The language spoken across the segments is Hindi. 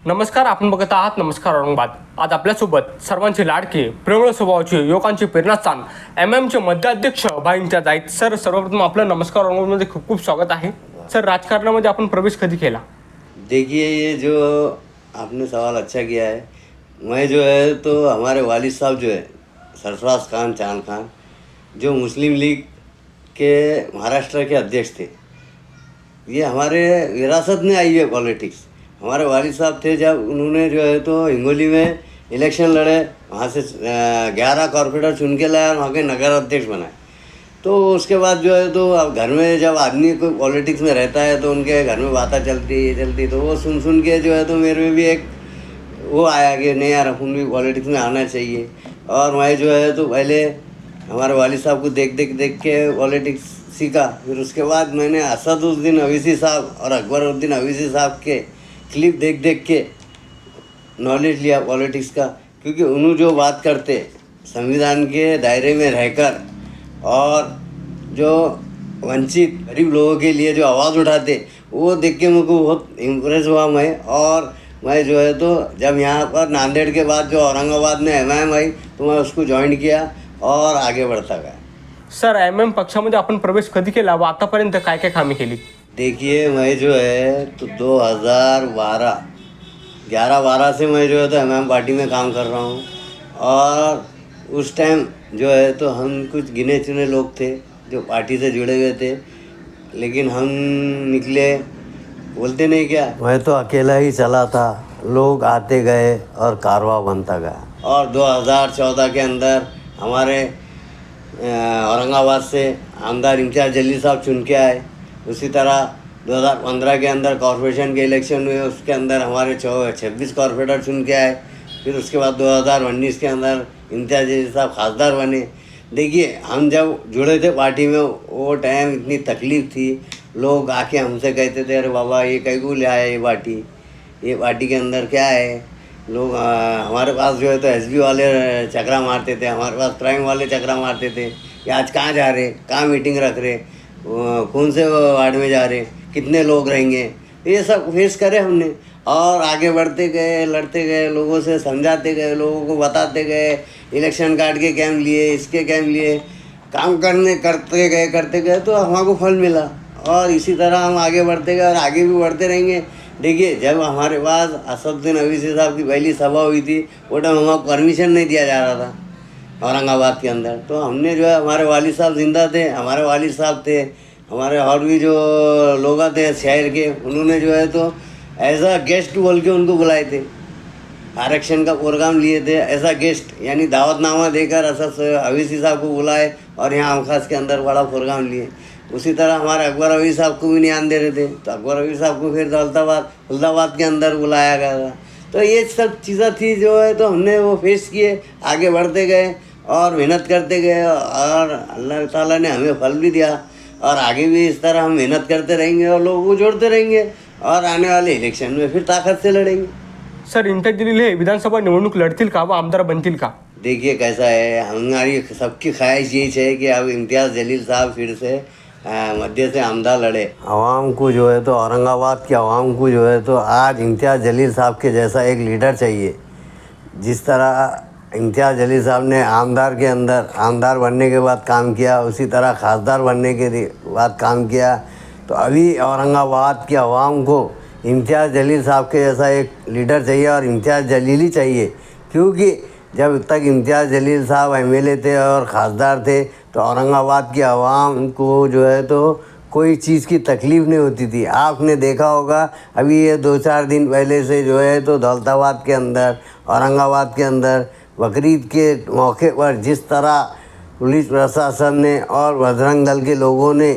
नमस्कार, आपण बघत आहात नमस्कार औरंगाबाद. आज आपल्यासोबत सर्वांचे लाडके प्रेमळ स्वभावाचे युवकांचे प्रेरणास्थान एमएमचे मध्याध्यक्ष भाई इम्तियाज आहेत. सर, सर्वप्रथम आपलं नमस्कार औरंगाबादमध्ये खूप खूप स्वागत आहे. सर, राजकारणामध्ये आपण प्रवेश कधी केला? देखिए, ये जो आपने सवाल अच्छा किया है. मैं जो है तो हमारे वालिद साहब जो है सरफराज खान चांद खान, जो मुस्लिम लीग के महाराष्ट्र के अध्यक्ष थे, ये हमारे विरासत में आई है पॉलिटिक्स. हमारे वालिद साहब थे, जब उन्होंने जो है तो हिंगोली में इलेक्शन लड़े, वहाँ से 11 कॉर्पोरेटर चुन के लाया और वहाँ के नगर अध्यक्ष बनाए. तो उसके बाद जो है तो अब घर में जब आदमी कोई पॉलिटिक्स में रहता है तो उनके घर में बातें चलती, तो वो सुन के जो है तो मेरे में भी एक वो आया कि नहीं यार, अपन भी पॉलिटिक्स में आना चाहिए. और मैं जो है तो पहले हमारे वालिद साहब को देख के पॉलिटिक्स सीखा. फिर उसके बाद मैंने असदुद्दीन अवीसी साहब और अकबरुद्दीन अवीसी साहब के क्लिप देख के नॉलेज लिया पॉलिटिक्स का. क्योंकि उन्होंने जो बात करते संविधान के दायरे में रहकर और जो वंचित गरीब लोगों के लिए जो आवाज़ उठाते, वो देख के मुझको बहुत इम्प्रेस हुआ मैं. और मैं जो है तो जब यहाँ पर नांदेड़ के बाद जो औरंगाबाद में एमआईएम आई तो मैं उसको जॉइन किया और आगे बढ़ता गया. सर, एमएम पक्षामध्ये आपण प्रवेश कधी केला व आतापर्यंत काय काय कामे केली? देखिए, मैं जो है तो 2011 से मैं जो है तो एमआईएम पार्टी में काम कर रहा हूँ. और उस टाइम जो है तो हम कुछ गिने चुने लोग थे जो पार्टी से जुड़े हुए थे, लेकिन हम निकले, बोलते नहीं क्या, मैं तो अकेला ही चला था. लोग आते गए और कारवा बनता गया. और 2014 के अंदर हमारे औरंगाबाद से आमदार इम्तियाज जलील साहब चुन के आए. उसी तरह 2015 के अंदर कॉरपोरेशन के इलेक्शन हुए, उसके अंदर हमारे 26 कॉरपोरेटर चुन के आए. फिर उसके बाद 2019 के अंदर इम्तियाज जलील साहब खासदार बने. देखिए, हम जब जुड़े थे पार्टी में, वो टाइम इतनी तकलीफ़ थी. लोग आके हमसे कहते थे, अरे बाबा ये कहीं को ले आया, ये पार्टी के अंदर क्या है. लोग हमारे पास जो है तो एसबी वाले चकरा मारते थे, हमारे पास क्राइम वाले चकरा मारते थे कि आज कहाँ जा रहे, कहाँ मीटिंग रख रहे, कौन से वार्ड में जा रहे, कितने लोग रहेंगे. ये सब फेस करे हमने और आगे बढ़ते गए, लड़ते गए, लोगों से समझाते गए, लोगों को बताते गए. इलेक्शन कार्ड के कैंप लिए, इसके कैंप लिए, काम करते गए तो हमको फल मिला. और इसी तरह हम आगे बढ़ते गए और आगे भी बढ़ते रहेंगे. देखिए, जब हमारे पास असदुद्दीन अवीसी साहब की पहली सभा हुई थी, वो टाइम हमको परमिशन नहीं दिया जा रहा था औरंगाबाद के अंदर. तो हमने जो है, हमारे वालिद साहब जिंदा थे, हमारे वालिद साहब थे, हमारे और भी जो लोग थे शहर के, उन्होंने जो है तो एज अ गेस्ट बोल के उनको बुलाए थे. आरक्षण का प्रोग्राम लिए थे एज अ गेस्ट, यानी दावतनामा देकर असद अवीसी साहब को बुलाए और यहाँ आमखास के अंदर बड़ा प्रोग्राम लिए. उसी तरह हमारे अकबर अवीसी साहब को भी नहीं आने दे रहे थे, तो अकबर अवीसी साहब को फिर दौलताबाद के अंदर बुलाया गया था. तो ये सब चीज़ें थी जो है तो हमने वो फेस किए, आगे बढ़ते गए और मेहनत करते गए. और अल्लाह ताला ने हमें फल भी दिया. और आगे भी इस तरह हम मेहनत करते रहेंगे और लोगों को जोड़ते रहेंगे और आने वाले इलेक्शन में फिर ताकत से लड़ेंगे. सर, इम्तियाज जलील हे विधानसभा निवडणूक लढतील का व आमदार बनतील का? देखिए, कैसा है, हमारी सबकी ख्वाहिश यही है कि अब इम्तियाज जलील साहब फिर से मध्य से आमदार लड़े. आवाम को जो है तो औरंगाबाद की आवाम को जो है तो आज इम्तियाज जलील साहब के जैसा एक लीडर चाहिए. जिस तरह इम्तियाज जलील साहब ने आमदार के अंदर आमदार बनने के बाद काम किया, उसी तरह खासदार बनने के बाद काम किया. तो अभी औरंगाबाद की आवाम को इम्तियाज जलील साहब के जैसा एक लीडर चाहिए और इम्तियाज जलील ही चाहिए. क्योंकि जब तक इम्तियाज जलील साहब एमएलए थे और खासदार थे तो औरंगाबाद की आवाम को जो है तो कोई चीज़ की तकलीफ़ नहीं होती थी. आपने देखा होगा, अभी ये 2-4 दिन पहले से जो है तो दौलताबाद के अंदर, औरंगाबाद के अंदर बकरीद के मौके पर जिस तरह पुलिस प्रशासन ने और बजरंग दल के लोगों ने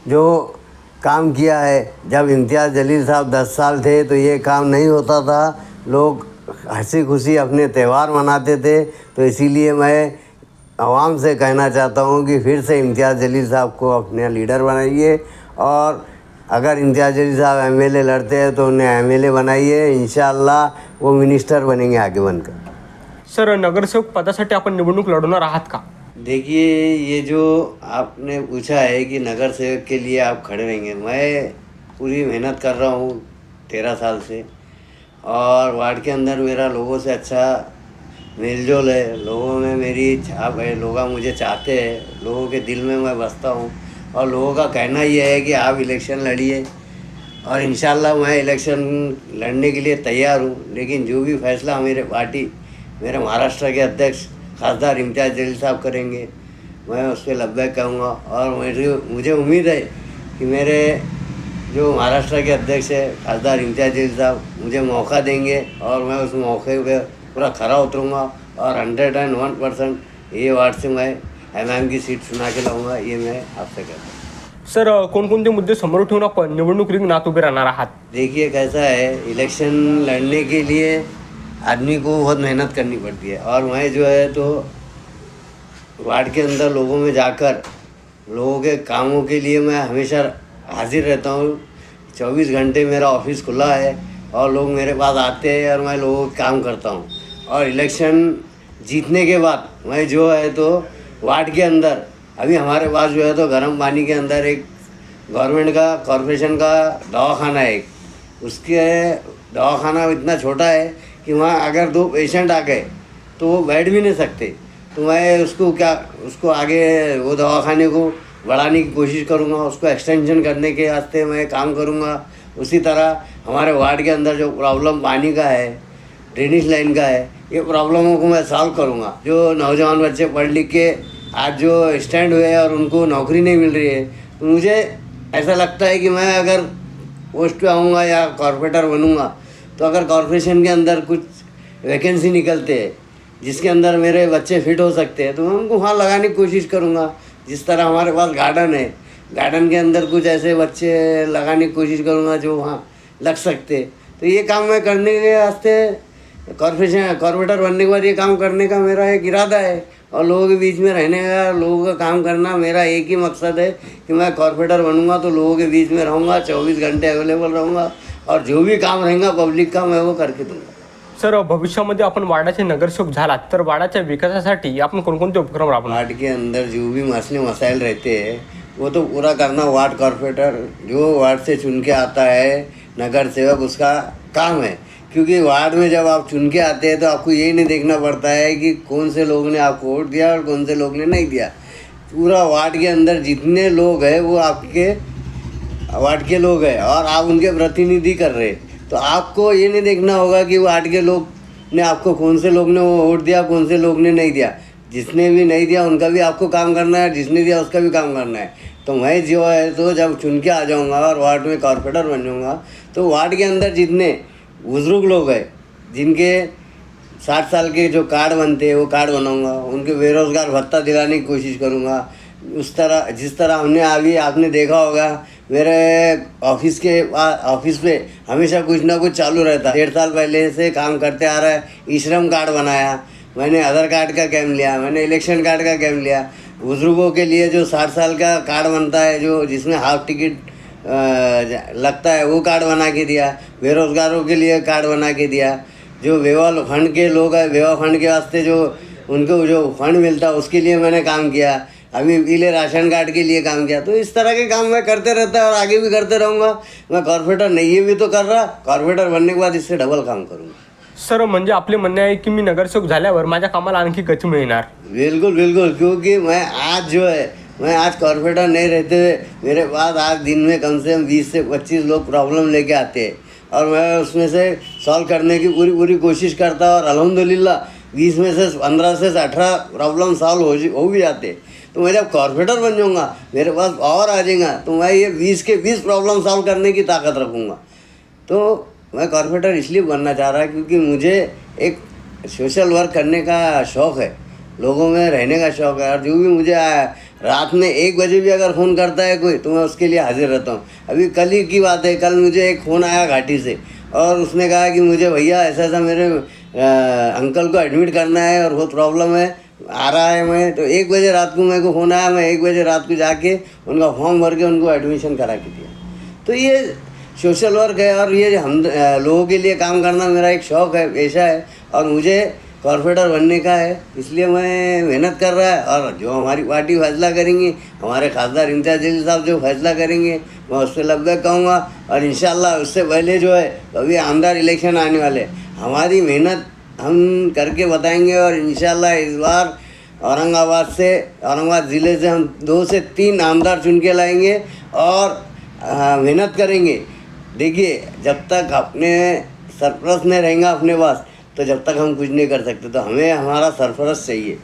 जो काम किया है. जब इम्तियाज जलील साहब 10 साल थे तो ये काम नहीं होता था. लोग हंसी खुशी अपने त्यौहार मनाते थे. तो इसीलिए मैं आवाम से कहना चाहता हूँ कि फिर से इम्तियाज जलील साहब को अपने लीडर बनाइए. और अगर इम्तियाज जलील साहब एमएलए लड़ते हैं तो उन्हें एमएलए बनाइए. इंशाअल्लाह वो मिनिस्टर बनेंगे आगे बनकर. सर, नगरसेवक पदासाठी आपण निवडणूक लढवणार आहात का? देखिए, ये जो आपने पूछा है कि नगर सेवक के लिए आप खड़े रहेंगे, मैं पूरी मेहनत कर रहा हूँ 13 साल से. और वार्ड के अंदर मेरा लोगों से अच्छा मेलजोल है, लोगों में मेरी छाप है, लोग मुझे चाहते हैं, लोगों के दिल में मैं बसता हूँ। और लोगों का कहना ये है कि आप इलेक्शन लड़िए, और इंशाल्लाह मैं इलेक्शन लड़ने के लिए तैयार हूँ। लेकिन जो भी फैसला मेरे पार्टी, मेरे महाराष्ट्र के अध्यक्ष खासदार इम्तियाज़ जलील साहब करेंगे, मैं उस पर लब्बैक कहूँगा। और मुझे उम्मीद है कि मेरे जो महाराष्ट्र के अध्यक्ष है खासदार इम्तियाज़ जलील साहब मुझे मौका देंगे, और मैं उस मौके पे पूरा खरा उतरूँगा और 101% ये वार्ड से मैं MM की सीट चुना के लाऊँगा, ये मैं आपसे कहता हूँ। सर कोणकोणते मुद्दे समोर ठेवून आपण निवडणूक रिंगणात उभे राहणार आहात? देखिए कैसा है, इलेक्शन लड़ने के लिए आदमी को बहुत मेहनत करनी पड़ती है, और मैं जो है तो वार्ड के अंदर लोगों में जाकर लोगों के कामों के लिए मैं हमेशा हाजिर रहता हूँ। 24 घंटे मेरा ऑफिस खुला है और लोग मेरे पास आते हैं और मैं लोगों का काम करता हूँ। और इलेक्शन जीतने के बाद मैं जो है तो वार्ड के अंदर, अभी हमारे पास जो है तो गर्म पानी के अंदर एक गवर्नमेंट का कॉरपोरेशन का दवाखाना है, उसके दवाखाना इतना छोटा है कि वहाँ अगर 2 पेशेंट आ गए तो वो बैठ भी नहीं सकते। तो मैं उसको आगे वो दवाखाने को बढ़ाने की कोशिश करूँगा, उसको एक्सटेंशन करने के वास्ते मैं काम करूँगा। उसी तरह हमारे वार्ड के अंदर जो प्रॉब्लम पानी का है, ड्रेनेज लाइन का है, ये प्रॉब्लमों को मैं सॉल्व करूँगा। जो नौजवान बच्चे पढ़ लिख के आज जो स्टैंड हुए हैं और उनको नौकरी नहीं मिल रही है, तो मुझे ऐसा लगता है कि मैं अगर पोस्ट पे आऊँगा या कॉर्पोरेटर बनूँगा, तो अगर कॉर्पोरेशन के अंदर कुछ वैकेंसी निकलते हैं जिसके अंदर मेरे बच्चे फिट हो सकते हैं, तो मैं उनको वहाँ लगाने की कोशिश करूँगा। जिस तरह हमारे पास गार्डन है, गार्डन के अंदर कुछ ऐसे बच्चे लगाने की कोशिश करूँगा जो वहाँ लग सकते। तो ये काम मैं करने के वास्ते कॉर्पोरेटर बनने के बाद ये काम करने का मेरा एक इरादा है, और लोगों के बीच में रहने का, लोगों का काम करना मेरा एक ही मकसद है कि मैं कॉर्पोरेटर बनूंगा तो लोगों के बीच में रहूँगा, 24 घंटे अवेलेबल रहूँगा, और जो भी काम रहेगा पब्लिक का मैं वो करके दूँगा। सर भविष्यामध्ये आपण वार्डाचे नगरसेवक झालात तर वार्डाच्या विकासासाठी आपण कोणकोणते उपक्रम राबवणार? वार्ड के अंदर जो भी मसले मसाइल रहते हैं वो तो पूरा करना वार्ड कॉर्पोरेटर जो वार्ड से चुन के आता है, नगर सेवक, उसका काम है। क्योंकि वार्ड में जब आप चुन के आते हैं तो आपको यही नहीं देखना पड़ता है कि कौन से लोग ने आपको वोट दिया और कौन से लोग ने नहीं दिया। पूरा वार्ड के अंदर जितने लोग हैं वो आपके वार्ड के लोग हैं और आप उनके प्रतिनिधि कर रहे हैं। तो आपको ये नहीं देखना होगा कि वार्ड के लोग ने आपको, कौन से लोग ने वो वोट दिया, कौन से लोग ने नहीं दिया। जिसने भी नहीं दिया उनका भी आपको काम करना है, जिसने दिया उसका भी काम करना है। तो मैं जो है तो जब चुन के आ जाऊँगा और वार्ड में कॉर्पोरेटर बन जाऊँगा, तो वार्ड के अंदर जितने बुजुर्ग लोग हैं जिनके 60 साल के जो कार्ड बनते हैं वो कार्ड बनाऊँगा, उनके बेरोज़गार भत्ता दिलाने की कोशिश करूँगा। उस तरह जिस तरह हमने अभी आपने देखा होगा मेरे ऑफिस पे हमेशा कुछ ना कुछ चालू रहता है। 1.5 साल पहले से काम करते आ रहा है। ई श्रम कार्ड बनाया मैंने, आधार कार्ड का कैम्प लिया मैंने, इलेक्शन कार्ड का कैम्प लिया। बुज़ुर्गों के लिए जो 60 साल का कार्ड बनता है, जो जिसमें हाफ टिकट लगता है, वो कार्ड बना के दिया। बेरोज़गारों के लिए कार्ड बना के दिया। जो विवाह फंड के लोग हैं, विवाह फंड के वास्ते जो उनको जो फंड मिलता है उसके लिए मैंने काम किया। अभी पीले राशन कार्ड के लिए काम किया। तो इस तरह के काम मैं करते रहता है और आगे भी करते रहूँगा। मैं कॉर्पोरेटर नहीं ये भी तो कर रहा, कॉर्पोरेटर बनने के बाद इससे डबल काम करूँगा। सर म्हणजे आपले म्हणणे आहे की मी नगरसेवक झाल्यावर माझ्या कामाला आणखी गती मिळणार? बिल्कुल बिल्कुल, क्योंकि मैं आज कॉर्पोरेटर नहीं रहते हुए मेरे पास आज दिन में कम से कम 20 से 25 लोग प्रॉब्लम लेके आते हैं और मैं उसमें से सॉल्व करने की पूरी कोशिश करता और अल्हम्दुलिल्लाह 20 में से 15 से 18 प्रॉब्लम सॉल्व हो भी जाते। तो मैं जब कॉर्पोरेटर बन जाऊँगा, मेरे पास पावर आ जाएगा, तो मैं ये 20 के 20 प्रॉब्लम सॉल्व करने की ताकत रखूँगा। तो मैं कॉर्पोरेटर इसलिए बनना चाह रहा क्योंकि मुझे एक सोशल वर्क करने का शौक़ है, लोगों में रहने का शौक़ है। और जो भी मुझे रात में 1 बजे भी अगर फ़ोन करता है कोई, तो मैं उसके लिए हाजिर रहता हूँ। अभी कल ही की बात है, कल मुझे एक फ़ोन आया घाटी से और उसने कहा कि मुझे भैया ऐसा मेरे अंकल को एडमिट करना है और बहुत प्रॉब्लम है, आ रहा है। मैं तो 1 बजे रात को मेरे को फ़ोन आया, मैं 1 बजे रात को जाके उनका फॉर्म भर के उनको एडमिशन करा के दिया। तो ये सोशल वर्क है और ये हम लोगों के लिए काम करना मेरा एक शौक़ है, पेशा है और मुझे कॉर्पोरेटर बनने का है। इसलिए मैं मेहनत कर रहा है और जो हमारी पार्टी फैसला करेंगी, हमारे खासदार इम्तियाज़ जलील साहब जो फैसला करेंगे, मैं उससे लगभग कहूँगा। और इंशाल्लाह उससे पहले जो है अभी आमदार इलेक्शन आने वाले, हमारी मेहनत हम करके बताएंगे। और इंशाल्लाह इस बार औरंगाबाद ज़िले से हम 2 से 3 आमदार चुन के लाएंगे और मेहनत करेंगे। देखिए, जब तक अपने सरपरस्त नहीं रहेगा अपने पास, तो जब तक हम कुछ नहीं कर सकते। तो हमें हमारा सरपरस्त चाहिए,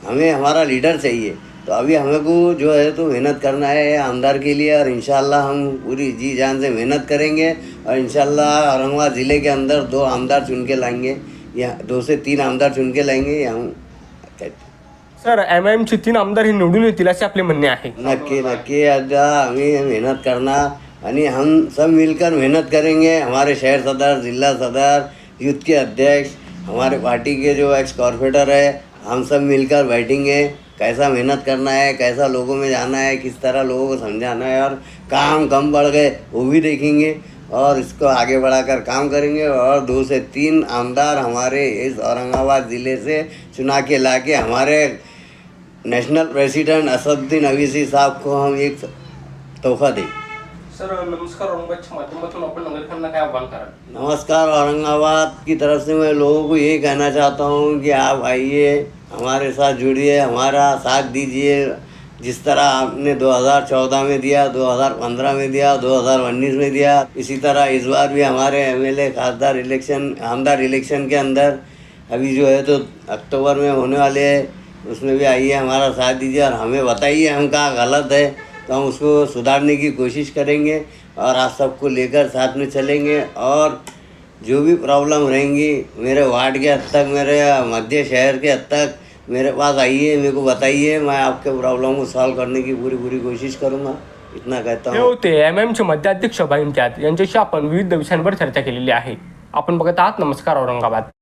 हमें हमारा लीडर चाहिए। तो अभी हमें को जो है तो मेहनत करना है आमदार के लिए। और इंशाल्लाह हम पूरी जी जान से मेहनत करेंगे और इंशाल्लाह औरंगाबाद ज़िले के अंदर 2 आमदार चुन के लाएंगे, या 2 से 3 आमदार चुन के लाएंगे, या हम कहते। सर MIMचे 3 आमदार हे निवडून येतील असे आपले म्हणणे आहे. नक्की आता हमें मेहनत करना, यानी हम सब मिलकर मेहनत करेंगे। हमारे शहर सदर, जिला सदर, यूथ के अध्यक्ष, हमारे पार्टी के जो एक्स कॉर्पोरेटर है, हम सब मिलकर बैठेंगे, कैसा मेहनत करना है, कैसा लोगों में जाना है, किस तरह लोगों को समझाना है। और काम कम बढ़ गए वो भी देखेंगे और इसको आगे बढ़ाकर काम करेंगे। और 2 से 3 आमदार हमारे इस औरंगाबाद ज़िले से चुना के ला के हमारे नेशनल प्रेसिडेंट असदुद्दीन अवीसी साहब को हम एक तोहफा दें। सर नमस्कार, औरंगाबादच्या माध्यमातून आपण नागरिकांना काय आव्हान कराल? नमस्कार, औरंगाबाद की तरफ से मैं लोगों को ये कहना चाहता हूँ कि आप आइए, हमारे साथ जुड़िए, हमारा साथ दीजिए। जिस तरह आपने 2014 में दिया, 2015 में दिया, 2019 में दिया, इसी तरह इस बार भी हमारे MLA आमदार इलेक्शन के अंदर अभी जो है तो अक्टूबर में होने वाले हैं, उसमें भी आइए, हमारा साथ दीजिए और हमें बताइए हम कहाँ गलत है, तो हम उसको सुधारने की कोशिश करेंगे। और आप सबको लेकर साथ में चलेंगे। और जो भी प्रॉब्लम रहेंगी मेरे वार्ड के हद तक, मेरे मध्य शहर के हद तक मेरे पास आइए, मेरे को बताइए, मैं आपके प्रॉब्लम को सॉल्व करने की पूरी कोशिश करूँगा। इतना कहता हे हूँ। होते MIMचे मध्याध्यक्ष भाईंत्यात यांच्याशी आपण विविध विषयांवर चर्चा केलेली आहे. आपण बघत आहात नमस्कार औरंगाबाद.